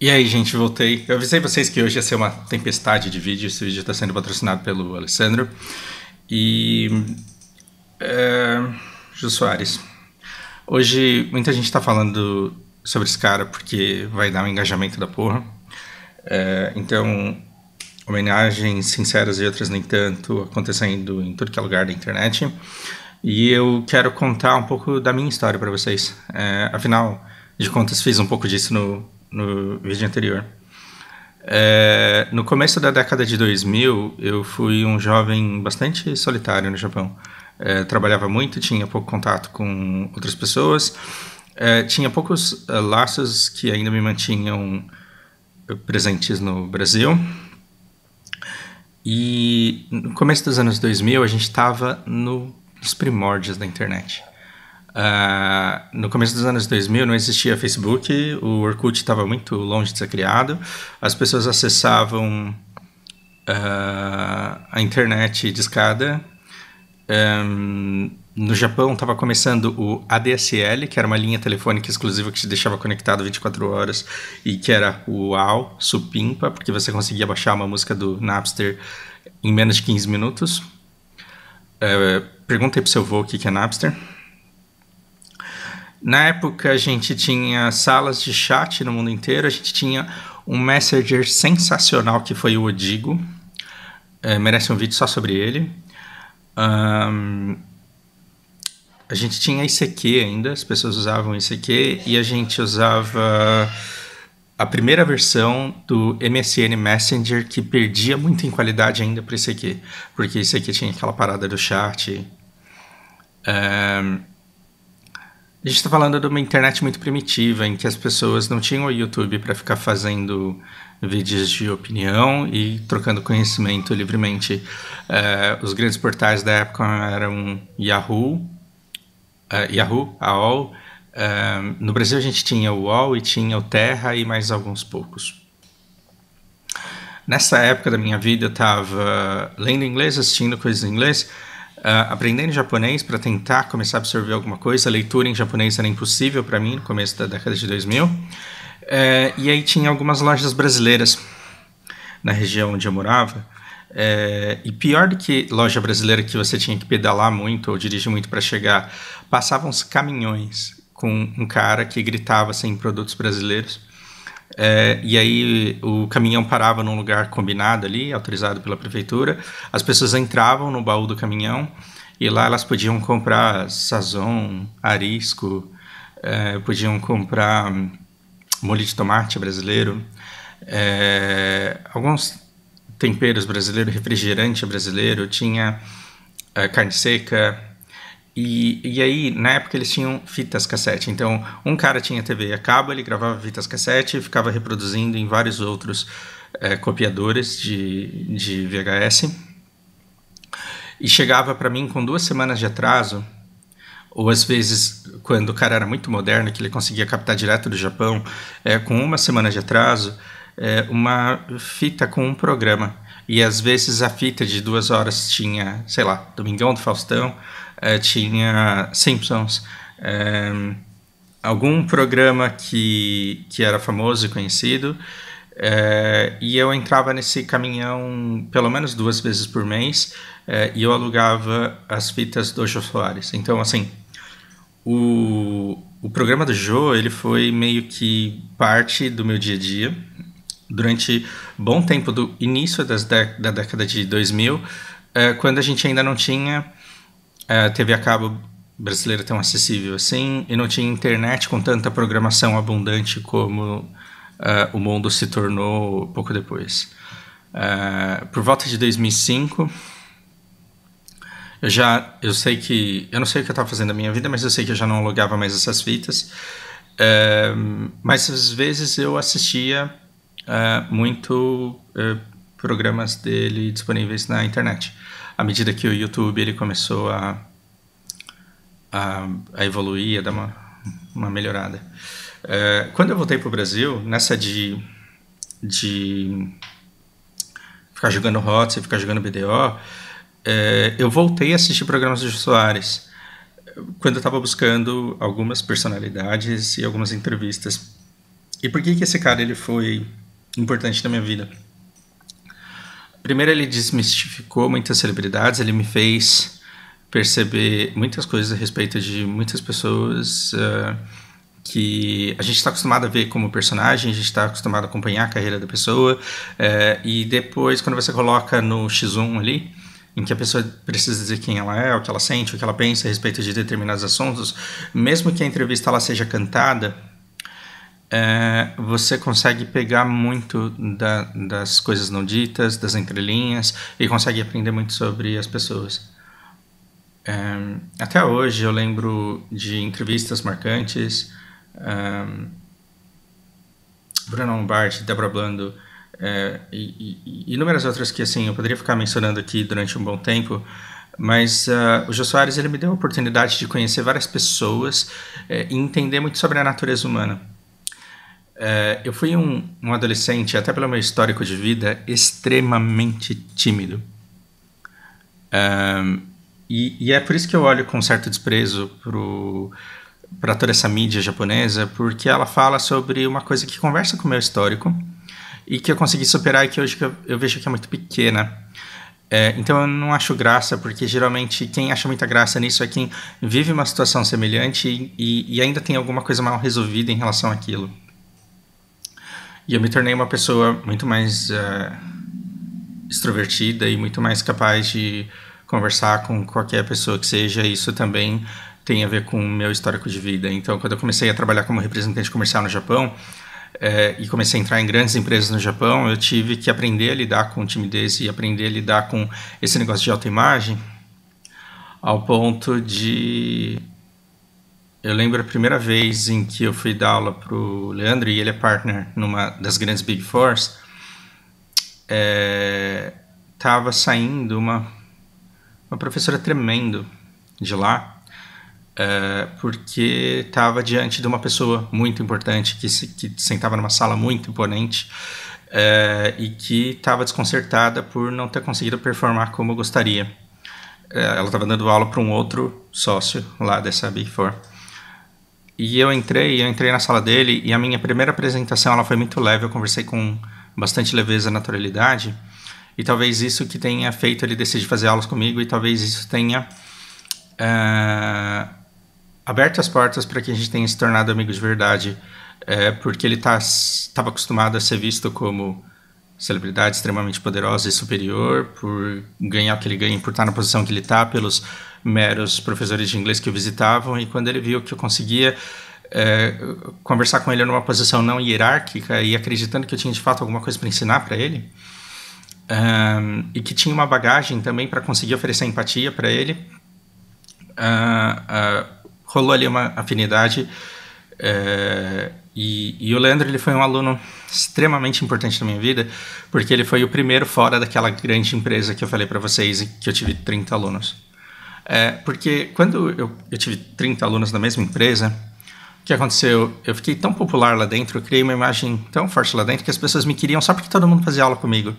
E aí, gente, voltei. Eu avisei vocês que hoje ia ser uma tempestade de vídeo. Esse vídeo está sendo patrocinado pelo Alessandro. E. É, Jô Soares. Hoje, muita gente está falando sobre esse cara porque vai dar um engajamento da porra. Então, homenagens sinceras e outras nem tanto acontecendo em tudo que é lugar da internet. E eu quero contar um pouco da minha história para vocês. Afinal de contas, fiz um pouco disso no vídeo anterior. No começo da década de 2000, eu fui um jovem bastante solitário no Japão. Trabalhava muito, tinha pouco contato com outras pessoas, tinha poucos laços que ainda me mantinham presentes no Brasil. E no começo dos anos 2000, a gente estava nos primórdios da internet. No começo dos anos 2000 não existia Facebook, o Orkut estava muito longe de ser criado, as pessoas acessavam a internet discada. No Japão estava começando o ADSL, que era uma linha telefônica exclusiva que te deixava conectado 24 horas e que era o UAU, supimpa, porque você conseguia baixar uma música do Napster em menos de 15 minutos. Perguntei pro seu avô o que é Napster. Na época a gente tinha salas de chat no mundo inteiro, a gente tinha um messenger sensacional que foi o Odigo. Merece um vídeo só sobre ele. A gente tinha ICQ ainda, as pessoas usavam ICQ e a gente usava a primeira versão do MSN Messenger, que perdia muito em qualidade ainda para ICQ, porque ICQ tinha aquela parada do chat. A gente está falando de uma internet muito primitiva, em que as pessoas não tinham o YouTube para ficar fazendo vídeos de opinião e trocando conhecimento livremente. Os grandes portais da época eram Yahoo, AOL. No Brasil a gente tinha o UOL e tinha o Terra e mais alguns poucos. Nessa época da minha vida eu estava lendo inglês, assistindo coisas em inglês, aprendendo japonês para tentar começar a absorver alguma coisa. A leitura em japonês era impossível para mim no começo da década de 2000. E aí tinha algumas lojas brasileiras na região onde eu morava. E pior do que loja brasileira que você tinha que pedalar muito ou dirigir muito para chegar, passavam os caminhões com um cara que gritava sem produtos brasileiros. E aí o caminhão parava num lugar combinado ali, autorizado pela prefeitura. As pessoas entravam no baú do caminhão e lá elas podiam comprar sazon, arisco, podiam comprar molho de tomate brasileiro, alguns temperos brasileiros, refrigerante brasileiro, tinha carne seca. E aí, na época, eles tinham fitas cassete. Então, um cara tinha TV a cabo, ele gravava fitas cassete e ficava reproduzindo em vários outros copiadores de VHS. E chegava para mim com 2 semanas de atraso, ou às vezes, quando o cara era muito moderno, que ele conseguia captar direto do Japão, com 1 semana de atraso, uma fita com um programa. E às vezes a fita de 2 horas tinha, sei lá, Domingão do Faustão, tinha Simpsons, algum programa que era famoso e conhecido, e eu entrava nesse caminhão pelo menos 2 vezes por mês, e eu alugava as fitas do Jô Soares. Então, assim, o programa do Jô, ele foi meio que parte do meu dia a dia durante bom tempo do início da década de 2000, quando a gente ainda não tinha TV a cabo brasileira tão acessível assim, e não tinha internet com tanta programação abundante como o mundo se tornou pouco depois. Por volta de 2005, eu sei que... Eu não sei o que eu estava fazendo na minha vida, mas eu sei que eu já não alugava mais essas fitas. Mas às vezes eu assistia muito programas dele disponíveis na internet. À medida que o YouTube ele começou a evoluir, a dar uma melhorada. Quando eu voltei para o Brasil, nessa de ficar jogando HOTS e ficar jogando BDO, eu voltei a assistir programas do Jô Soares quando eu estava buscando algumas personalidades e algumas entrevistas E por que que esse cara ele foi importante na minha vida? Primeiro, ele desmistificou muitas celebridades, ele me fez perceber muitas coisas a respeito de muitas pessoas que a gente está acostumado a ver como personagem, a gente está acostumado a acompanhar a carreira da pessoa, e depois, quando você coloca no X1 ali, em que a pessoa precisa dizer quem ela é, o que ela sente, o que ela pensa a respeito de determinados assuntos, mesmo que a entrevista ela seja cantada, você consegue pegar muito das coisas não ditas, das entrelinhas, e consegue aprender muito sobre as pessoas. Até hoje eu lembro de entrevistas marcantes, Bruno Lombardi, Débora Blando, e inúmeras outras que assim eu poderia ficar mencionando aqui durante um bom tempo, mas o Jô Soares ele me deu a oportunidade de conhecer várias pessoas e entender muito sobre a natureza humana. Eu fui um adolescente, até pelo meu histórico de vida, extremamente tímido. E é por isso que eu olho com certo desprezo para toda essa mídia japonesa, porque ela fala sobre uma coisa que conversa com o meu histórico e que eu consegui superar e que hoje eu vejo que é muito pequena. Então eu não acho graça, porque geralmente quem acha muita graça nisso é quem vive uma situação semelhante e ainda tem alguma coisa mal resolvida em relação àquilo. E eu me tornei uma pessoa muito mais extrovertida e muito mais capaz de conversar com qualquer pessoa que seja. Isso também tem a ver com o meu histórico de vida. Então, quando eu comecei a trabalhar como representante comercial no Japão e comecei a entrar em grandes empresas no Japão, eu tive que aprender a lidar com timidez e aprender a lidar com esse negócio de autoimagem, ao ponto de... Eu lembro a primeira vez em que eu fui dar aula pro Leandro, e ele é partner numa das grandes Big Fours, tava saindo uma professora tremendo de lá, porque estava diante de uma pessoa muito importante, que sentava numa sala muito imponente, e que estava desconcertada por não ter conseguido performar como eu gostaria. Ela estava dando aula para um outro sócio lá dessa Big Four. E eu entrei na sala dele, e a minha primeira apresentação ela foi muito leve, eu conversei com bastante leveza e naturalidade, e talvez isso que tenha feito ele decidir fazer aulas comigo, e talvez isso tenha aberto as portas para que a gente tenha se tornado amigos de verdade, porque ele estava acostumado a ser visto como celebridade extremamente poderosa e superior, por ganhar o que ele ganha, por estar na posição que ele está, pelos meros professores de inglês que o visitavam, e quando ele viu que eu conseguia conversar com ele numa posição não hierárquica e acreditando que eu tinha de fato alguma coisa para ensinar para ele, e que tinha uma bagagem também para conseguir oferecer empatia para ele, rolou ali uma afinidade, e o Leandro ele foi um aluno extremamente importante na minha vida, porque ele foi o primeiro fora daquela grande empresa que eu falei para vocês, que eu tive 30 alunos. Porque quando eu tive 30 alunos na mesma empresa, o que aconteceu? Eu fiquei tão popular lá dentro, eu criei uma imagem tão forte lá dentro que as pessoas me queriam só porque todo mundo fazia aula comigo.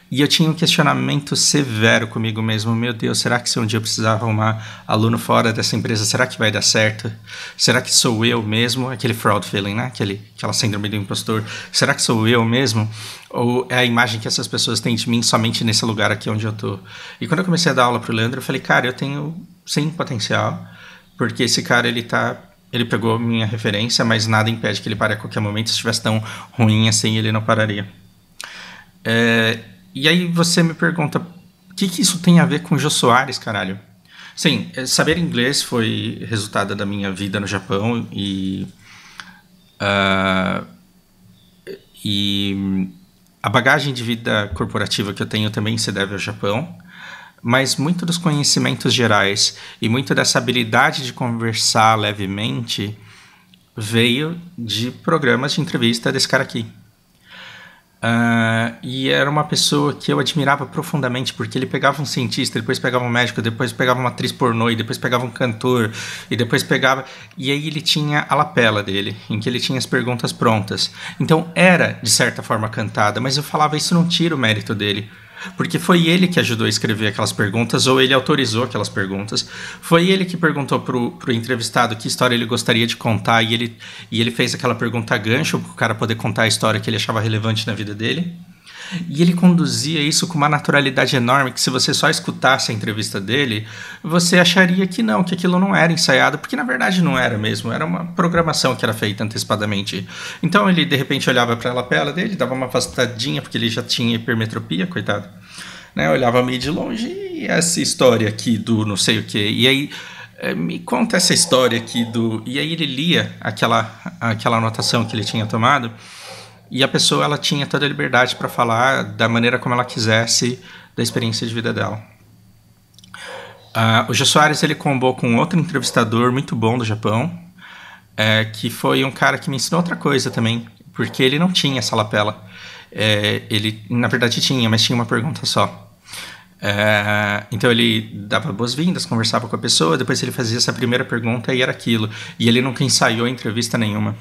E eu tinha um questionamento severo comigo mesmo. Meu Deus, será que se um dia eu precisar arrumar aluno fora dessa empresa, será que vai dar certo? Será que sou eu mesmo? Aquele fraud feeling, né? Aquela síndrome do impostor. Será que sou eu mesmo? Ou é a imagem que essas pessoas têm de mim somente nesse lugar aqui onde eu tô? E quando eu comecei a dar aula pro Leandro, eu falei, cara, eu tenho sim potencial, porque esse cara, ele pegou minha referência, mas nada impede que ele pare a qualquer momento. Se estivesse tão ruim assim, ele não pararia. E aí você me pergunta, o que isso tem a ver com o Jô Soares, caralho? Sim, saber inglês foi resultado da minha vida no Japão e a bagagem de vida corporativa que eu tenho também se deve ao Japão, mas muito dos conhecimentos gerais e muito dessa habilidade de conversar levemente veio de programas de entrevista desse cara aqui. E era uma pessoa que eu admirava profundamente, porque ele pegava um cientista, depois pegava um médico, depois pegava uma atriz pornô, e depois pegava um cantor, e depois pegava... E aí ele tinha a lapela dele, em que ele tinha as perguntas prontas. Então era, de certa forma, cantada, mas eu falava, isso não tira o mérito dele. Porque foi ele que ajudou a escrever aquelas perguntas, ou ele autorizou aquelas perguntas. Foi ele que perguntou pro entrevistado que história ele gostaria de contar, e ele fez aquela pergunta gancho para o cara poder contar a história que ele achava relevante na vida dele. E ele conduzia isso com uma naturalidade enorme, que se você só escutasse a entrevista dele, você acharia que não, que aquilo não era ensaiado, porque na verdade não era mesmo, era uma programação que era feita antecipadamente. Então ele de repente olhava para a lapela dele, dava uma afastadinha, porque ele já tinha hipermetropia, coitado. Né? Olhava meio de longe, e essa história aqui do não sei o que, e aí me conta essa história aqui do... E aí ele lia aquela anotação que ele tinha tomado, e a pessoa ela tinha toda a liberdade para falar da maneira como ela quisesse da experiência de vida dela. O Jô Soares ele combou com outro entrevistador muito bom do Japão, que foi um cara que me ensinou outra coisa também, porque ele não tinha essa lapela. Ele, na verdade, tinha, mas tinha uma pergunta só. Então ele dava boas-vindas, conversava com a pessoa, depois ele fazia essa primeira pergunta e era aquilo. E ele nunca ensaiou entrevista nenhuma.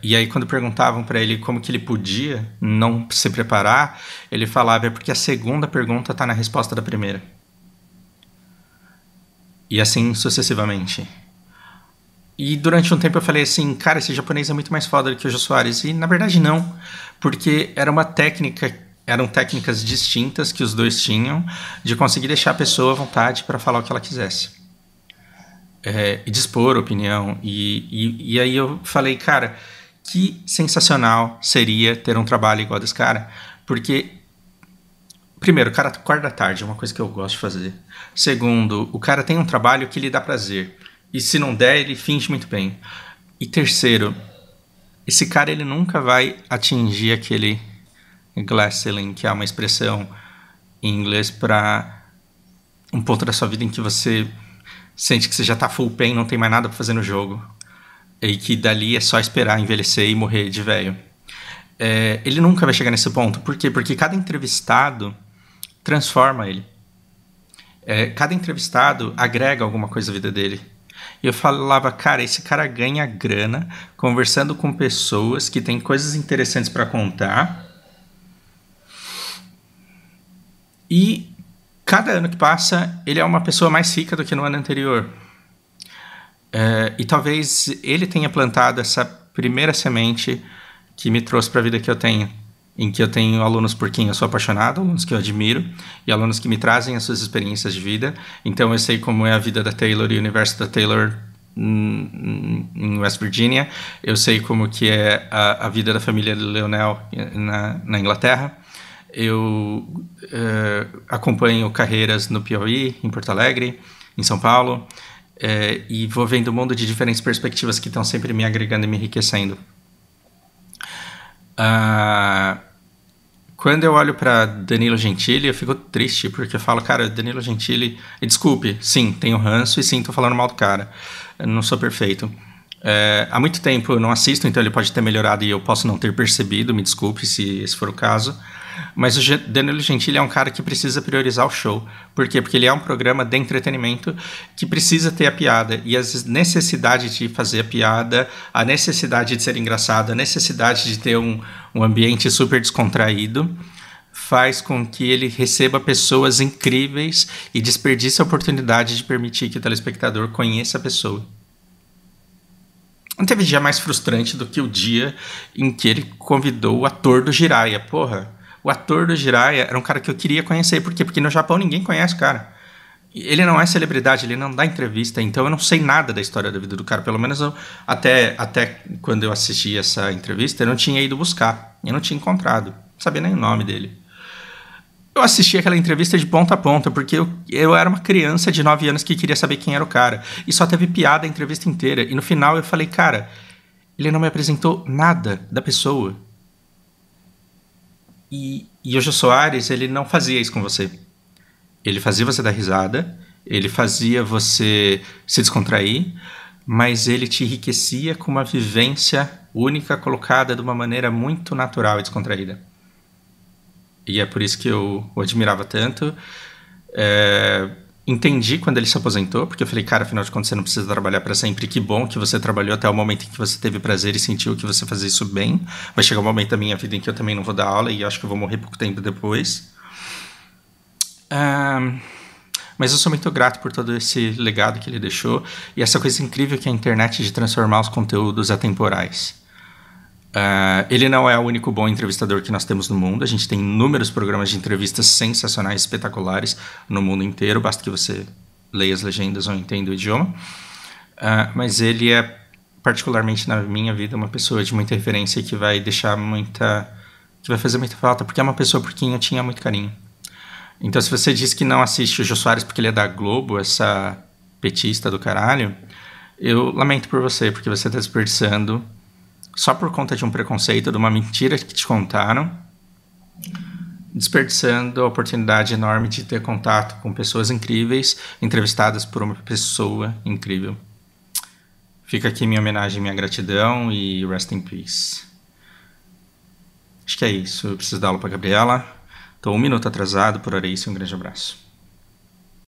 E aí quando perguntavam para ele como que ele podia não se preparar, ele falava, porque a segunda pergunta está na resposta da primeira. E assim sucessivamente. E durante um tempo eu falei assim, cara, esse japonês é muito mais foda do que o Jô Soares. E na verdade não, porque eram técnicas distintas que os dois tinham de conseguir deixar a pessoa à vontade para falar o que ela quisesse. E dispor opinião, e aí eu falei, cara, que sensacional seria ter um trabalho igual desse cara, porque, primeiro, o cara acorda tarde, é uma coisa que eu gosto de fazer. Segundo, o cara tem um trabalho que lhe dá prazer, e se não der, ele finge muito bem. E terceiro, esse cara ele nunca vai atingir aquele glass ceiling, que é uma expressão em inglês para um ponto da sua vida em que você sente que você já tá full pain, não tem mais nada pra fazer no jogo. E que dali é só esperar envelhecer e morrer de velho. Ele nunca vai chegar nesse ponto. Por quê? Porque cada entrevistado transforma ele. Cada entrevistado agrega alguma coisa à vida dele. E eu falava, cara, esse cara ganha grana conversando com pessoas que têm coisas interessantes pra contar. E cada ano que passa, ele é uma pessoa mais rica do que no ano anterior. E talvez ele tenha plantado essa primeira semente que me trouxe para a vida que eu tenho. Em que eu tenho alunos por quem eu sou apaixonado, alunos que eu admiro, e alunos que me trazem as suas experiências de vida. Então eu sei como é a vida da Taylor e o universo da Taylor em West Virginia. Eu sei como que é a vida da família de Leonel na Inglaterra. Eu acompanho carreiras no Piauí, em Porto Alegre, em São Paulo, e vou vendo um mundo de diferentes perspectivas que estão sempre me agregando e me enriquecendo. Quando eu olho para Danilo Gentili, eu fico triste, porque eu falo, cara, Danilo Gentili... Desculpe, sim, tenho ranço e sim, tô falando mal do cara. Eu não sou perfeito. Há muito tempo eu não assisto, então ele pode ter melhorado e eu posso não ter percebido, me desculpe se esse for o caso. Mas o Danilo Gentili é um cara que precisa priorizar o show. Por quê? Porque ele é um programa de entretenimento que precisa ter a piada. E a necessidade de fazer a piada, a necessidade de ser engraçado, a necessidade de ter um ambiente super descontraído faz com que ele receba pessoas incríveis e desperdice a oportunidade de permitir que o telespectador conheça a pessoa. Não teve dia mais frustrante do que o dia em que ele convidou o ator do Jiraiya. Porra, o ator do Jiraiya era um cara que eu queria conhecer. Por quê? Porque no Japão ninguém conhece o cara. Ele não é celebridade, ele não dá entrevista, então eu não sei nada da história da vida do cara. Pelo menos até quando eu assisti essa entrevista, eu não tinha ido buscar. Eu não tinha encontrado. Não sabia nem o nome dele. Eu assisti aquela entrevista de ponta a ponta, porque eu era uma criança de 9 anos que queria saber quem era o cara. E só teve piada a entrevista inteira. E no final eu falei, cara, ele não me apresentou nada da pessoa. E o Jô Soares, ele não fazia isso com você. Ele fazia você dar risada, ele fazia você se descontrair, mas ele te enriquecia com uma vivência única, colocada de uma maneira muito natural e descontraída. E é por isso que eu o admirava tanto. entendi quando ele se aposentou, porque eu falei, cara, afinal de contas você não precisa trabalhar para sempre. Que bom que você trabalhou até o momento em que você teve prazer e sentiu que você fazia isso bem. Vai chegar um momento da minha vida em que eu também não vou dar aula e acho que eu vou morrer pouco tempo depois. Mas eu sou muito grato por todo esse legado que ele deixou e essa coisa incrível que é a internet de transformar os conteúdos atemporais. Ele não é o único bom entrevistador que nós temos no mundo. A gente tem inúmeros programas de entrevistas sensacionais, espetaculares no mundo inteiro. Basta que você leia as legendas ou entenda o idioma. Mas ele é, particularmente na minha vida, uma pessoa de muita referência e que vai deixar que vai fazer muita falta, porque é uma pessoa por quem eu tinha muito carinho. Então, se você diz que não assiste o Jô Soares porque ele é da Globo, essa petista do caralho, eu lamento por você, porque você está desperdiçando, só por conta de um preconceito, de uma mentira que te contaram, desperdiçando a oportunidade enorme de ter contato com pessoas incríveis, entrevistadas por uma pessoa incrível. Fica aqui minha homenagem, minha gratidão e rest in peace. Acho que é isso. Eu preciso dar aula para Gabriela. Estou 1 minuto atrasado, por hora é isso. Um grande abraço.